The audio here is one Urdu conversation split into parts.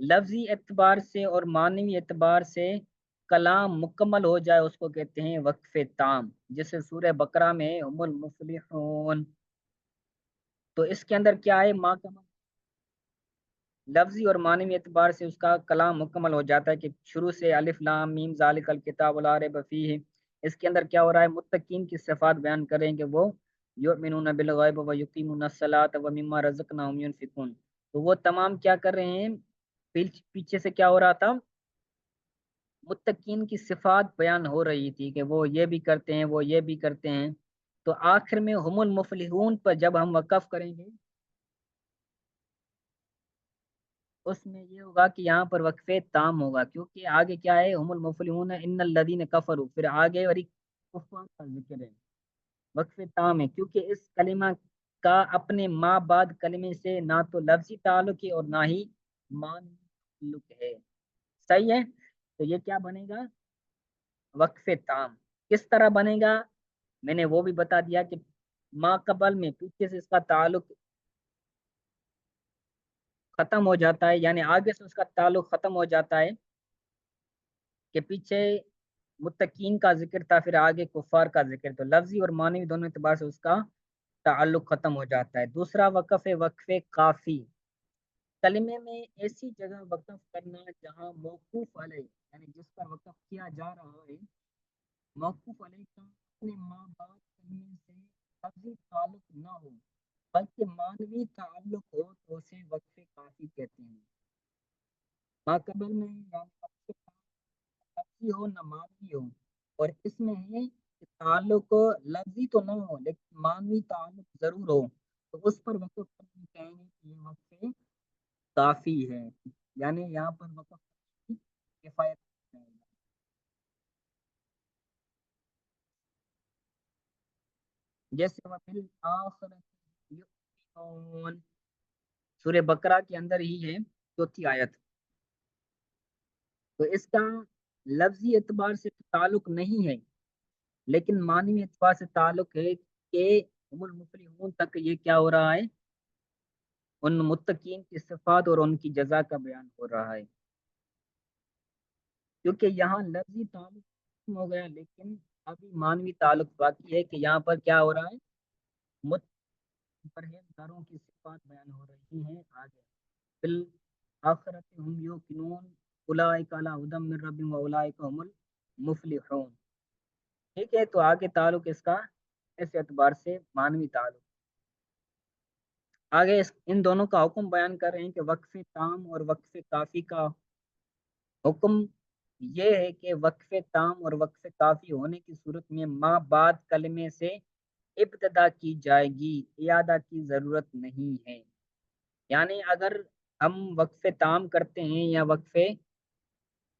لفظی اعتبار سے اور معنوی اعتبار سے کلام مکمل ہو جائے اس کو کہتے ہیں وقف تام، جیسے سورہ بقرہ میں ہم المفلحون، تو اس کے اندر کیا ہے ما کا لفظی اور معنوی اعتبار سے اس کا کلام مکمل ہو جاتا ہے کہ شروع سے الف لام میم ذالک الکتاب لا ریب فیہ، اس کے اندر کیا ہو رہا ہے، متقین کی صفات بیان کریں کہ وہ یؤمنون بالغیب و یقیمون الصلاۃ و مما رزقناہم ينفقون، تو وہ تمام کیا کر رہے ہیں، پیچھے سے کیا ہو رہا تھا، متقین کی صفات بیان ہو رہی تھی کہ وہ یہ بھی کرتے ہیں وہ یہ بھی کرتے ہیں، تو آخر میں ہم المفلحون پر جب ہم وقف کریں گے اس میں یہ ہوگا کہ یہاں پر وقف تام ہوگا، کیونکہ آگے کیا ہے ہم المفلحون ان الذین کفروا، پھر آگے اور کفار کا ذکر ہے، وقف تام ہے کیونکہ اس کلمہ کا اپنے ماں بعد کلمے سے نہ تو لفظی تعلق ہے اور نہ ہی معنی تعلق ہے، صحیح ہے، تو یہ کیا بنے گا، وقف تام، کس طرح بنے گا، میں نے وہ بھی بتا دیا کہ ما قبل میں پیچھے سے اس کا تعلق ختم ہو جاتا ہے، یعنی آگے سے اس کا تعلق ختم ہو جاتا ہے کہ پیچھے متقین کا ذکر تھا پھر آگے کفار کا ذکر، تو لفظی اور معنوی دونوں اعتبار سے اس کا تعلق ختم ہو جاتا ہے۔ دوسرا وقف ہے وقف کافی، کلمے میں ایسی جگہ وقف کرنا جہاں موقوف علیہ یعنی جس پر وقف کیا جا رہا ہے، موقوف علیہ کا اپنے ماں باپ کلمے سے لفظی تعلق نہ ہو بلکہ معنوی تعلق ہو تو اسے وقف کافی کہتے ہیں۔ ماقبل میں یعنی لفظی ہو نہ معنوی ہو، اور اس میں ہے کہ تعلق لفظی تو نہ ہو لیکن معنوی تعلق ضرور ہو، تو اس پر وقف کرنے کہیں گے کہ یہ وقف کافی ہے، یعنی یہاں پر وقف کی کفایت ہے۔ جیسے وَبِالْآخِرَةِ یُؤْمِنُونَ، سورہ بقرہ کے اندر ہی ہے، چوتھی آیت، تو اس کا لفظی اعتبار سے تعلق نہیں ہے لیکن معنوی اعتبار سے تعلق ہے کہ ہم المفلحون تک یہ کیا ہو رہا ہے، ان متقین کی صفات اور ان کی جزا کا بیان ہو رہا ہے، کیونکہ یہاں لفظی تعلق ختم ہو گیا لیکن ابھی معنوی تعلق باقی ہے کہ یہاں پر کیا ہو رہا ہے، پرہیزگاروں کی صفات بیان ہو رہی ہیں آگے، بالآخرت ہم یوقنون اولئک علی ھدی من ربہم واولئک هم المفلحون، ٹھیک ہے، تو آگے تعلق اس کا اس اعتبار سے معنوی تعلق، آگے ان دونوں کا حکم بیان کر رہے ہیں کہ وقف تام اور وقف کافی کا حکم یہ ہے کہ وقف تام اور وقف کافی ہونے کی صورت میں ما بعد کلمے سے ابتدا کی جائے گی، اعادہ کی ضرورت نہیں ہے، یعنی اگر ہم وقف تام کرتے ہیں یا وقف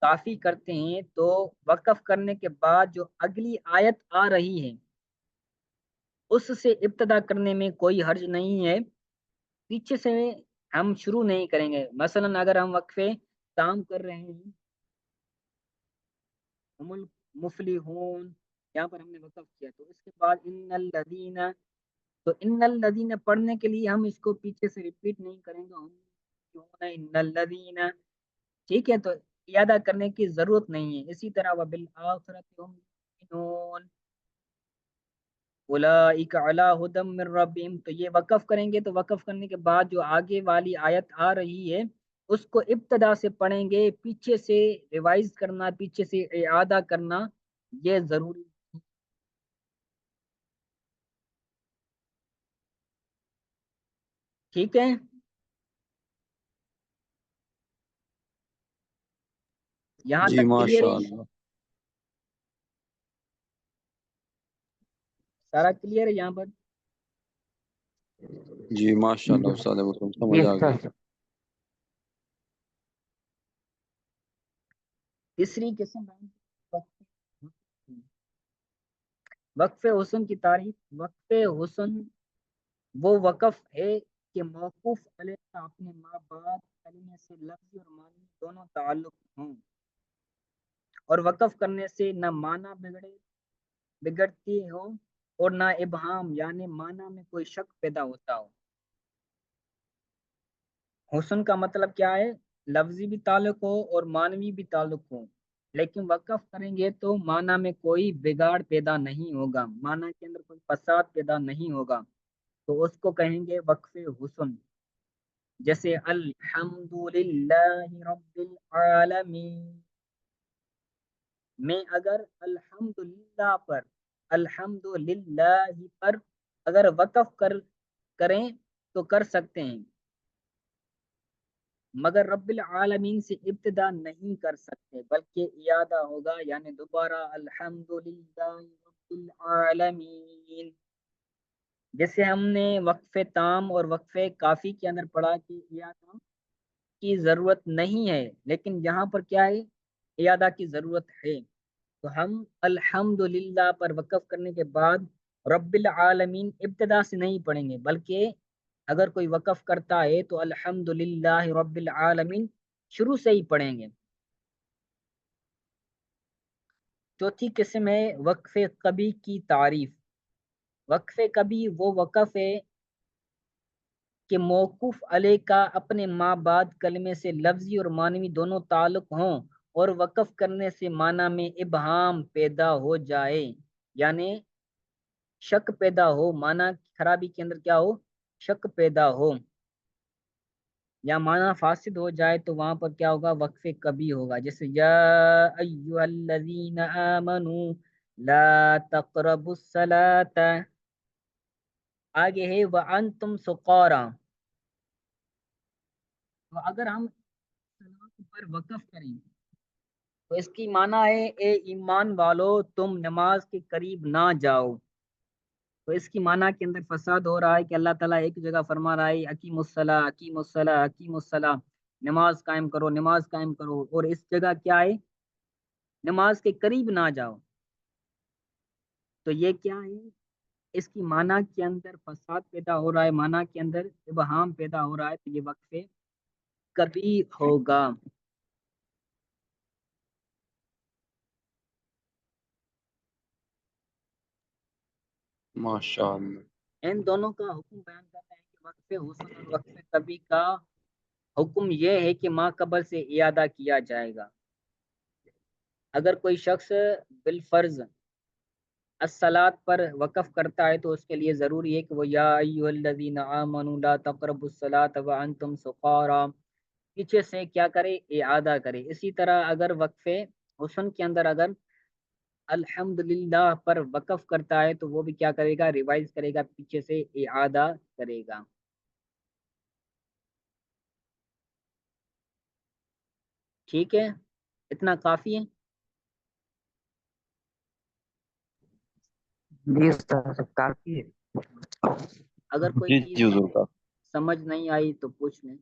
کافی کرتے ہیں تو وقف کرنے کے بعد جو اگلی آیت آ رہی ہے اس سے ابتدا کرنے میں کوئی حرج نہیں ہے، پیچھے سے ہم شروع نہیں کریں گے، مثلا اگر ہم وقفے تام کر رہے ہیں ہم المفلحون، یہاں پر ہم نے وقف کیا تو اس کے بعد ان الذین، تو ان الذین پڑھنے کے لیے ہم اس کو پیچھے سے ریپیٹ نہیں کریں گے، ہم ان الذین، ٹھیک ہے، تو اعادہ کرنے کی ضرورت نہیں ہے، اسی طرح وبالآخرۃ هم یوقنون اولئک علی ھدی من ربہم، تو یہ وقف کریں گے تو وقف کرنے کے بعد جو آگے والی آیت آ رہی ہے اس کو ابتدا سے پڑھیں گے، پیچھے سے ریوائز کرنا، پیچھے سے اعادہ کرنا یہ ضروری، ٹھیک ہے، یہاں جی تک کلیئر ماشاء ہے، اللہ، سارا کلیئر ہے یہاں پر، جی ماشاء اللہ استاد ابو تم سمجھ یس آ سر۔ گئی۔ تیسری قسم وقف حسن کی تعریف، وقف حسن وہ وقف ہے کہ موقوف علیہ کا اپنے ماں باپ کلمے سے لفظی اور معنی دونوں تعلق ہوں، اور وقف کرنے سے نہ معنی بگڑتی ہو اور نہ ابہام یعنی معنی میں کوئی شک پیدا ہوتا ہو۔ حسن کا مطلب کیا ہے، لفظی بھی تعلق ہو اور معنوی بھی تعلق ہو، لیکن وقف کریں گے تو معنی میں کوئی بگاڑ پیدا نہیں ہوگا، معنی کے اندر کوئی فساد پیدا نہیں ہوگا، تو اس کو کہیں گے وقف حسن۔ جیسے الحمد للہ رب العالمین میں اگر الحمد للہ پر اگر وقف کریں تو کر سکتے ہیں، مگر رب العالمین سے ابتدا نہیں کر سکتے، بلکہ اعادہ ہوگا، یعنی دوبارہ الحمد للہ رب العالمین۔ جیسے ہم نے وقف تام اور وقف کافی کے اندر پڑھا کہ اعادہ کی ضرورت نہیں ہے، لیکن یہاں پر کیا ہے، اعادہ کی ضرورت ہے، تو ہم الحمد للہ پر وقف کرنے کے بعد رب العالمین ابتدا سے نہیں پڑھیں گے، بلکہ اگر کوئی وقف کرتا ہے تو الحمد للہ رب العالمین شروع سے ہی پڑھیں گے۔ چوتھی قسم ہے وقف قبی کی تعریف۔ وقف قبی وہ وقف ہے کہ موقوف علیہ کا اپنے ما بعد کلمے سے لفظی اور معنوی دونوں تعلق ہوں اور وقف کرنے سے معنی میں ابہام پیدا ہو جائے، یعنی شک پیدا ہو، معنی خرابی کے اندر کیا ہو، شک پیدا ہو یا معنی فاسد ہو جائے، تو وہاں پر کیا ہوگا، وقف کبھی ہوگا۔ جیسے یا ایھا الذین آمنوا لا تقربوا الصلاۃ، آگے ہے وانتم سقارا، تو اگر ہم صلاۃ پر وقف کریں تو اس کی معنی ہے اے ایمان والو تم نماز کے قریب نہ جاؤ، تو اس کی معنی کے اندر فساد ہو رہا ہے کہ اللہ تعالیٰ ایک جگہ فرما رہا ہے اقیم الصلاۃ اقیم الصلاۃ اقیم الصلاۃ، نماز قائم کرو نماز قائم کرو، اور اس جگہ کیا ہے، نماز کے قریب نہ جاؤ، تو یہ کیا ہے، اس کی معنی کے اندر فساد پیدا ہو رہا ہے، معنی کے اندر ابہام پیدا ہو رہا ہے، تو یہ وقف کبھی ہوگا۔ ماشاء اللہ۔ ان دونوں کا حکم بیان کرتا ہے کہ وقف حسن اور وقف کبھی کا حکم یہ ہے کہ ما قبل سے اعادہ کیا جائے گا۔ اگر کوئی شخص بالفرض الصلاۃ پر وقف کرتا ہے تو اس کے لیے ضروری ہے کہ وہ یا ایھا الذین آمنوا لا تقربوا الصلاۃ وانتم سقارا پیچھے سے کیا کرے، اعادہ کرے۔ اسی طرح اگر وقف حسن کے اندر اگر الحمدللہ پر وقف کرتا ہے تو وہ بھی کیا کرے گا، ریوائز کرے گا، پیچھے سے اعادہ کرے گا۔ ٹھیک ہے، اتنا کافی ہے۔ جی استاد کافی ہے۔ اگر کوئی جی چیز جی حضور کا۔ سمجھ نہیں آئی تو پوچھ لیں۔